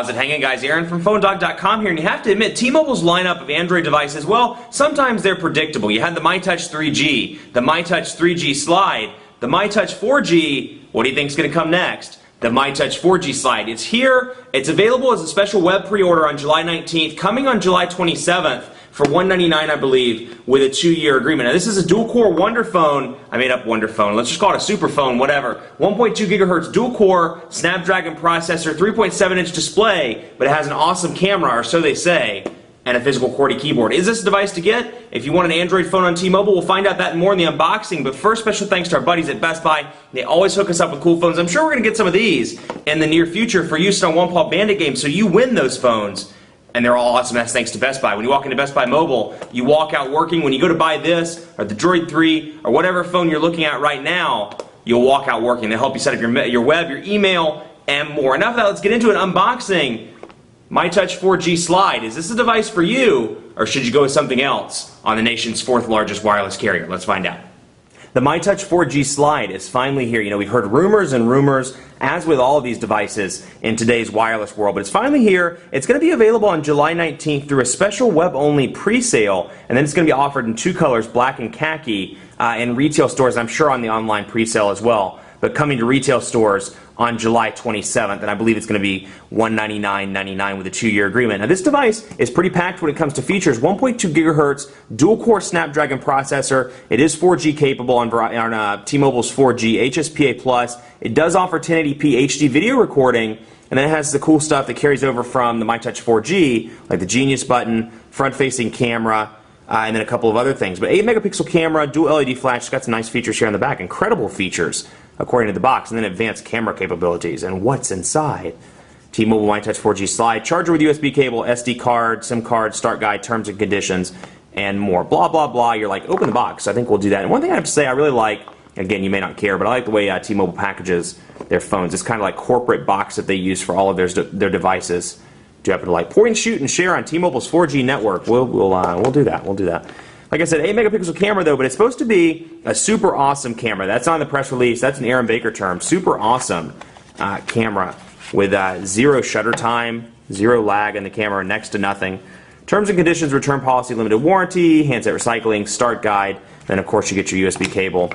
How's it hanging, guys? Aaron from PhoneDog.com here, and you have to admit, T-Mobile's lineup of Android devices, well, sometimes they're predictable. You had the myTouch 3G, the myTouch 3G Slide, the myTouch 4G. What do you think's going to come next? The myTouch 4G Slide. It's here. It's available as a special web pre-order on July 19th, coming on July 27th for $199, I believe, with a 2-year agreement. Now, this is a dual-core Wonder Phone. I made up Wonder Phone. Let's just call it a super phone, whatever. 1.2 gigahertz dual-core Snapdragon processor, 3.7-inch display, but it has an awesome camera, or so they say, and a physical QWERTY keyboard. Is this a device to get? If you want an Android phone on T-Mobile, we'll find out that and more in the unboxing. But first, special thanks to our buddies at Best Buy. They always hook us up with cool phones. I'm sure we're going to get some of these in the near future for use on One Paw Bandit games, so you win those phones. And they're all awesome, that's thanks to Best Buy. When you walk into Best Buy Mobile, you walk out working. When you go to buy this, or the Droid 3, or whatever phone you're looking at right now, you'll walk out working. They'll help you set up your web, your email, and more. Enough of that, let's get into an unboxing. myTouch 4G Slide. Is this a device for you, or should you go with something else on the nation's 4th largest wireless carrier? Let's find out. The myTouch 4G Slide is finally here. You know, we've heard rumors and rumors, as with all of these devices in today's wireless world, but it's finally here. It's going to be available on July 19th through a special web-only pre-sale, and then it's going to be offered in 2 colors, black and khaki, in retail stores, I'm sure on the online pre-sale as well, but coming to retail stores on July 27th, and I believe it's going to be $199.99 with a 2-year agreement. Now, this device is pretty packed when it comes to features. 1.2 gigahertz dual-core Snapdragon processor. It is 4G capable on T-Mobile's 4G HSPA+. It does offer 1080p HD video recording, and then it has the cool stuff that carries over from the myTouch 4G, like the Genius button, front-facing camera, and then a couple of other things. But 8-megapixel camera, dual LED flash. It's got some nice features here on the back. Incredible features, according to the box, and then advanced camera capabilities. And what's inside? T-Mobile myTouch 4G Slide, charger with USB cable, SD card, SIM card, start guide, terms and conditions, and more. Blah, blah, blah. You're like, open the box. I think we'll do that. And one thing I have to say I really like, again, you may not care, but I like the way T-Mobile packages their phones. It's kind of like corporate box that they use for all of their devices. Do you happen to like point, shoot, and share on T-Mobile's 4G network? We'll do that. We'll do that. Like I said, 8-megapixel camera though, but it's supposed to be a super awesome camera. That's on the press release. That's an Aaron Baker term. Super awesome camera with 0 shutter time, 0 lag in the camera, next to nothing. Terms and conditions, return policy, limited warranty, handset recycling, start guide. Then of course you get your USB cable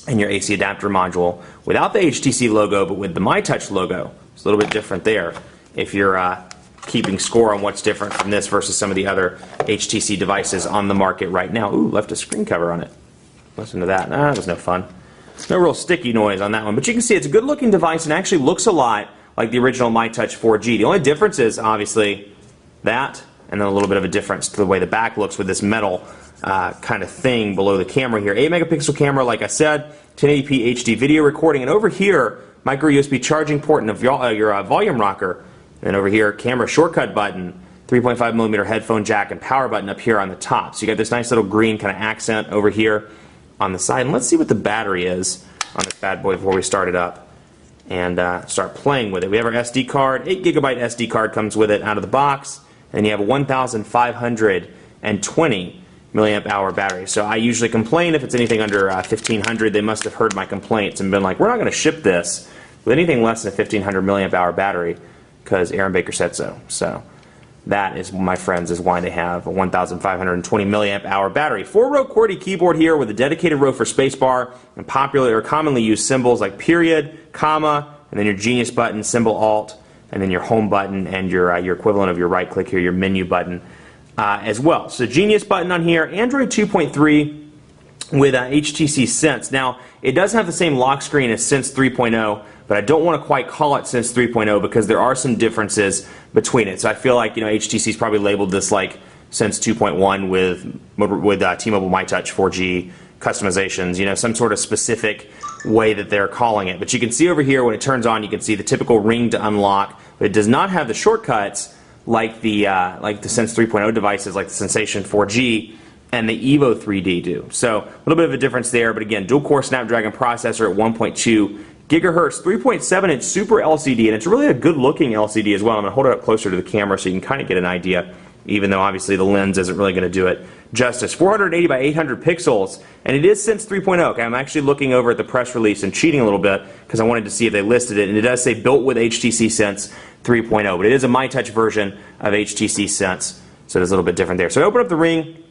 and your AC adapter module without the HTC logo, but with the myTouch logo. It's a little bit different there. If you're keeping score on what's different from this versus some of the other HTC devices on the market right now. Ooh, left a screen cover on it. Listen to that. That was no fun. No real sticky noise on that one. But you can see it's a good-looking device and actually looks a lot like the original myTouch 4G. The only difference is, obviously, that, and then a little bit of a difference to the way the back looks with this metal kind of thing below the camera here. 8-megapixel camera, like I said, 1080p HD video recording, and over here, micro USB charging port and your volume rocker. And over here, camera shortcut button, 3.5mm headphone jack, and power button up here on the top. So you got this nice little green kind of accent over here on the side. And let's see what the battery is on this bad boy before we start it up and start playing with it. We have our SD card. 8GB SD card comes with it out of the box. And you have a 1,520 milliamp hour battery. So I usually complain if it's anything under 1,500. They must have heard my complaints and been like, we're not going to ship this with anything less than a 1,500 milliamp hour battery, because Aaron Baker said so. So that is, my friends, is why they have a 1,520 milliamp hour battery. 4-row QWERTY keyboard here with a dedicated row for spacebar and popular or commonly used symbols like period, comma, and then your Genius button, symbol Alt, and then your home button and your equivalent of your right click here, your menu button as well. So Genius button on here, Android 2.3 with HTC Sense. Now, it does have the same lock screen as Sense 3.0, but I don't want to quite call it Sense 3.0 because there are some differences between it. So I feel like, you know, HTC's probably labeled this like Sense 2.1 with T-Mobile myTouch 4G customizations, you know, some sort of specific way that they're calling it. But you can see over here when it turns on, you can see the typical ring to unlock, but it does not have the shortcuts like the Sense 3.0 devices, like the Sensation 4G and the Evo 3D do. So a little bit of a difference there, but again, dual-core Snapdragon processor at 1.2 gigahertz, 3.7-inch Super LCD, and it's really a good-looking LCD as well. I'm going to hold it up closer to the camera so you can kind of get an idea, even though obviously the lens isn't really going to do it justice. 480 by 800 pixels, and it is Sense 3.0. Okay, I'm actually looking over at the press release and cheating a little bit because I wanted to see if they listed it, and it does say built with HTC Sense 3.0, but it is a myTouch version of HTC Sense, so it's a little bit different there. So I open up the Ring,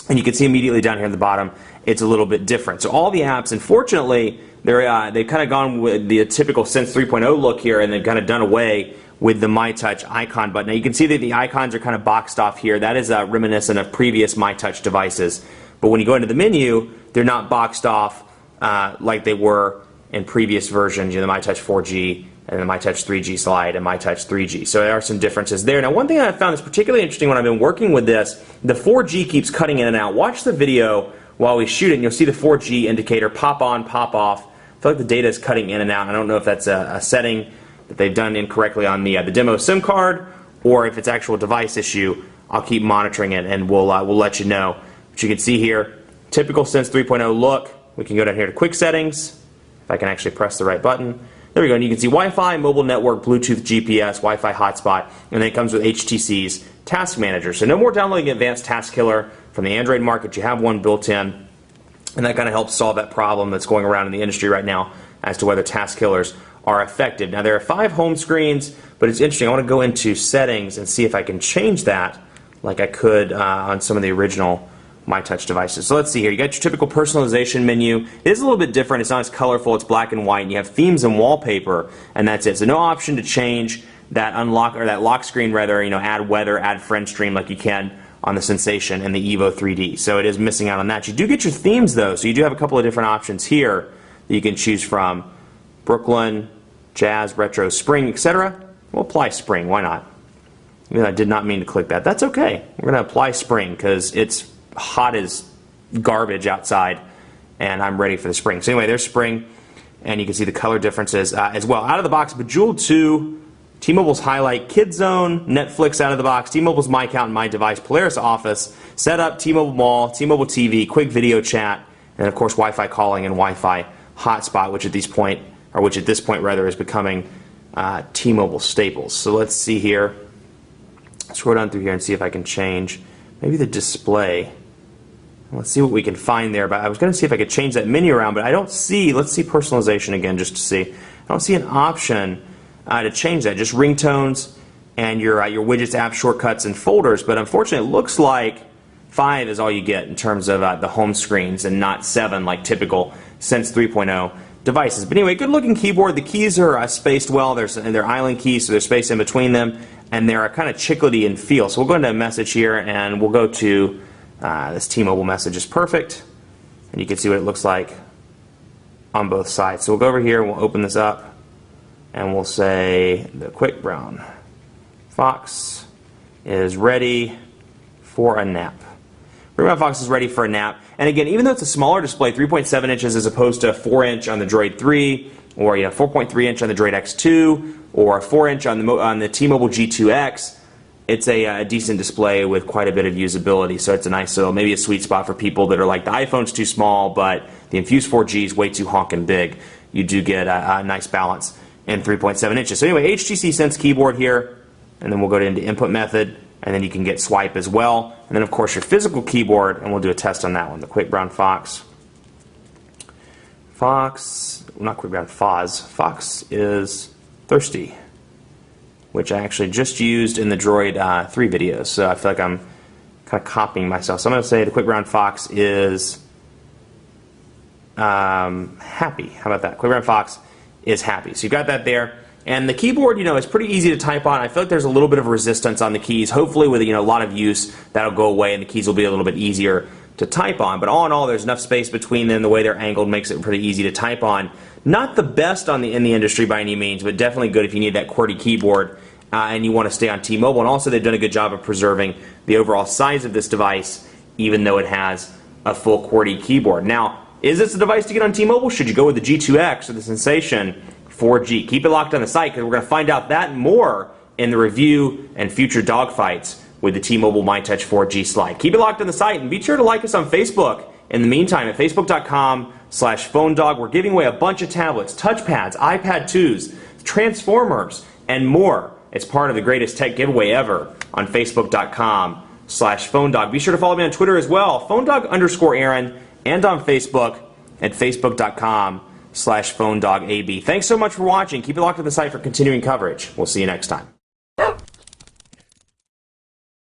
and you can see immediately down here at the bottom, it's a little bit different. So all the apps, unfortunately, they've kind of gone with the typical Sense 3.0 look here, and they've kind of done away with the myTouch icon button. Now you can see that the icons are kind of boxed off here. That is reminiscent of previous myTouch devices. But when you go into the menu, they're not boxed off like they were in previous versions, the myTouch 4G and the myTouch 3G slide and myTouch 3G. So there are some differences there. Now one thing I found is particularly interesting when I've been working with this, the 4G keeps cutting in and out. Watch the video while we shoot it, and you'll see the 4G indicator pop on, pop off. I feel like the data is cutting in and out. I don't know if that's a setting that they've done incorrectly on the demo SIM card, or if it's actual device issue. I'll keep monitoring it, and we'll let you know. But you can see here, typical Sense 3.0 look. We can go down here to Quick Settings, if I can actually press the right button. There we go, and you can see Wi-Fi, mobile network, Bluetooth, GPS, Wi-Fi hotspot, and then it comes with HTC's Task Manager. So no more downloading Advanced Task Killer from the Android market. You have one built in, and that kind of helps solve that problem that's going around in the industry right now as to whether task killers are effective. Now there are 5 home screens, but it's interesting. I want to go into settings and see if I can change that like I could on some of the original myTouch devices. So let's see here. You got your typical personalization menu. It is a little bit different. It's not as colorful. It's black and white, and you have themes and wallpaper, and that's it. So no option to change that unlock, or that lock screen rather, add weather, add friend stream like you can on the Sensation and the Evo 3D. So it is missing out on that. You do get your themes though, so you do have a couple of different options here that you can choose from. Brooklyn, Jazz, Retro, Spring, etc. We'll apply Spring, why not? I did not mean to click that. That's okay. We're going to apply Spring because it's hot as garbage outside and I'm ready for the spring. So anyway, there's Spring, and you can see the color differences as well. Out of the box, Bejeweled 2, T-Mobile's Highlight, Kid Zone, Netflix out of the box, T-Mobile's My Account and My Device, Polaris Office, Setup, T-Mobile Mall, T-Mobile TV, Quick Video Chat, and of course Wi-Fi calling and Wi-Fi hotspot, which at this point rather is becoming T-Mobile staples. So let's see here. Scroll down through here and see if I can change maybe the display. Let's see what we can find there. But I was going to see if I could change that menu around, but I don't see. Let's see personalization again just to see. I don't see an option to change that. Just ringtones and your widgets, apps, shortcuts, and folders. But unfortunately, it looks like 5 is all you get in terms of the home screens, and not 7 like typical Sense 3.0 devices. But anyway, good looking keyboard. The keys are spaced well. They're island keys, so there's space in between them, and they're kind of chiclety in feel. So we'll go into a message here, and we'll go to this T-Mobile message is perfect, and you can see what it looks like on both sides. So we'll go over here, we'll open this up, and we'll say the Quick Brown Fox is ready for a nap. Quick Brown Fox is ready for a nap. And again, even though it's a smaller display, 3.7 inches as opposed to 4-inch on the Droid 3, or 4.3 inch on the Droid X2, or 4-inch on the T-Mobile G2X, it's a decent display with quite a bit of usability. So it's a nice, maybe a sweet spot for people that are like, the iPhone's too small, but the Infuse 4G is way too honking big. You do get a nice balance in 3.7 inches. So anyway, HTC Sense keyboard here, and then we'll go into input method, and then you can get swipe as well. And then of course your physical keyboard, and we'll do a test on that one. The Quick Brown Fox. Not Quick Brown, Fox is thirsty, which I actually just used in the Droid 3 videos. So I feel like I'm kind of copying myself. So I'm going to say the Quick Brown Fox is happy. How about that? Quick Brown Fox is happy. So you've got that there. And the keyboard, is pretty easy to type on. I feel like there's a little bit of resistance on the keys. Hopefully with a lot of use, that'll go away and the keys will be a little bit easier to type on. But all in all, there's enough space between them. The way they're angled makes it pretty easy to type on. Not the best in the industry by any means, but definitely good if you need that QWERTY keyboard and you want to stay on T-Mobile. And also they've done a good job of preserving the overall size of this device, even though it has a full QWERTY keyboard. Now, is this a device to get on T-Mobile? Should you go with the G2X or the Sensation 4G? Keep it locked on the site, because we're going to find out that and more in the review and future dogfights with the T-Mobile myTouch 4G slide. Keep it locked on the site, and be sure to like us on Facebook. In the meantime, at facebook.com/PhoneDog, we're giving away a bunch of tablets, touchpads, iPad 2s, Transformers, and more. It's part of the greatest tech giveaway ever on facebook.com/PhoneDog. Be sure to follow me on Twitter as well, PhoneDog_Aaron, and on Facebook at facebook.com/PhoneDogAB. Thanks so much for watching. Keep it locked on the site for continuing coverage. We'll see you next time.